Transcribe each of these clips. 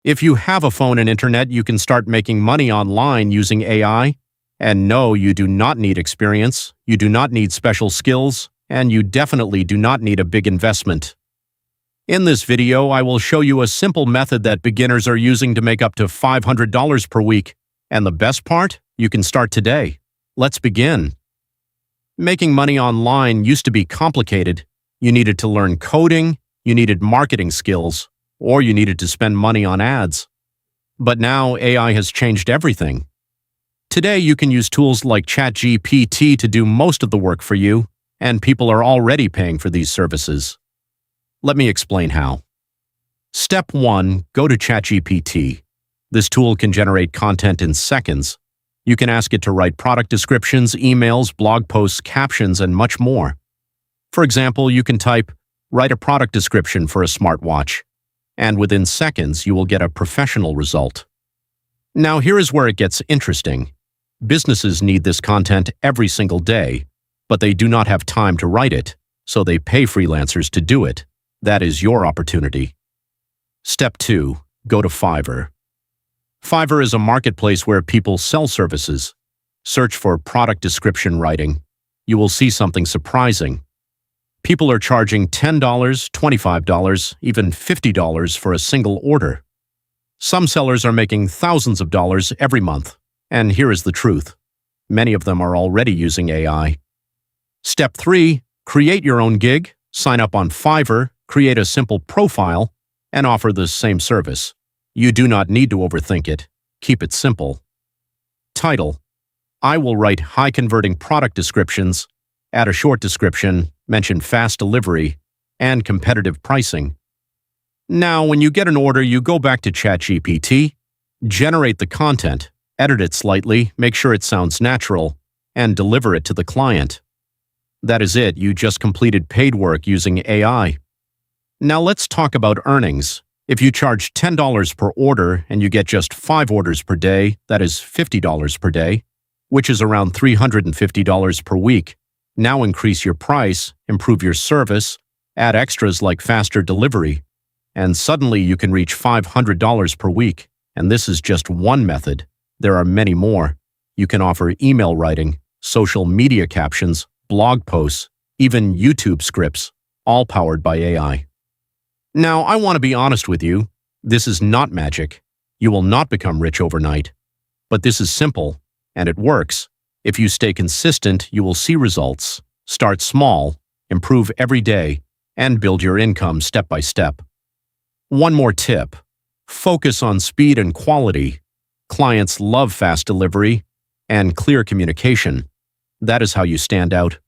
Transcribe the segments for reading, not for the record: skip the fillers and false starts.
If you have a phone and internet, you can start making money online using AI. And no, you do not need experience, you do not need special skills, and you definitely do not need a big investment. In this video, I will show you a simple method that beginners are using to make up to $500 per week. And the best part? You can start today. Let's begin. Making money online used to be complicated. You needed to learn coding, you needed marketing skills, or you needed to spend money on ads. But now AI has changed everything. Today you can use tools like ChatGPT to do most of the work for you, and people are already paying for these services. Let me explain how. Step 1. Go to ChatGPT. This tool can generate content in seconds. You can ask it to write product descriptions, emails, blog posts, captions, and much more. For example, you can type, "Write a product description for a smartwatch," and within seconds you will get a professional result. Now here is where it gets interesting. Businesses need this content every single day, but they do not have time to write it, so they pay freelancers to do it. That is your opportunity. Step 2. Go to Fiverr. Fiverr is a marketplace where people sell services. Search for product description writing. You will see something surprising. People are charging $10, $25, even $50 for a single order. Some sellers are making thousands of dollars every month. And here is the truth. Many of them are already using AI. Step 3. Create your own gig, sign up on Fiverr, create a simple profile, and offer the same service. You do not need to overthink it. Keep it simple. Title: I will write high-converting product descriptions, add a short description, mention fast delivery, and competitive pricing. Now, when you get an order, you go back to ChatGPT, generate the content, edit it slightly, make sure it sounds natural, and deliver it to the client. That is it. You just completed paid work using AI. Now let's talk about earnings. If you charge $10 per order and you get just 5 orders per day, that is $50 per day, which is around $350 per week. Now increase your price, improve your service, add extras like faster delivery, and suddenly you can reach $500 per week. And this is just one method. There are many more. You can offer email writing, social media captions, blog posts, even YouTube scripts, all powered by AI. Now, I want to be honest with you. This is not magic. You will not become rich overnight. But this is simple, and it works. If you stay consistent, you will see results. Start small, improve every day, and build your income step by step. One more tip. Focus on speed and quality. Clients love fast delivery and clear communication. That is how you stand out.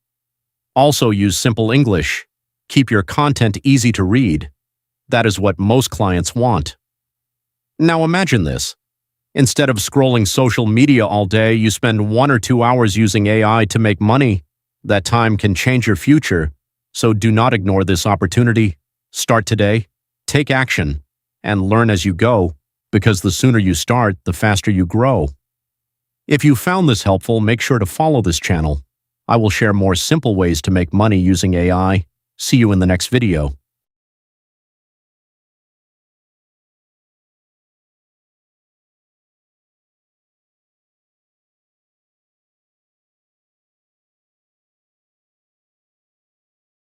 Also use simple English. Keep your content easy to read. That is what most clients want. Now imagine this. Instead of scrolling social media all day, you spend 1 or 2 hours using AI to make money. That time can change your future, so do not ignore this opportunity. Start today, take action, and learn as you go, because the sooner you start, the faster you grow. If you found this helpful, make sure to follow this channel. I will share more simple ways to make money using AI. See you in the next video.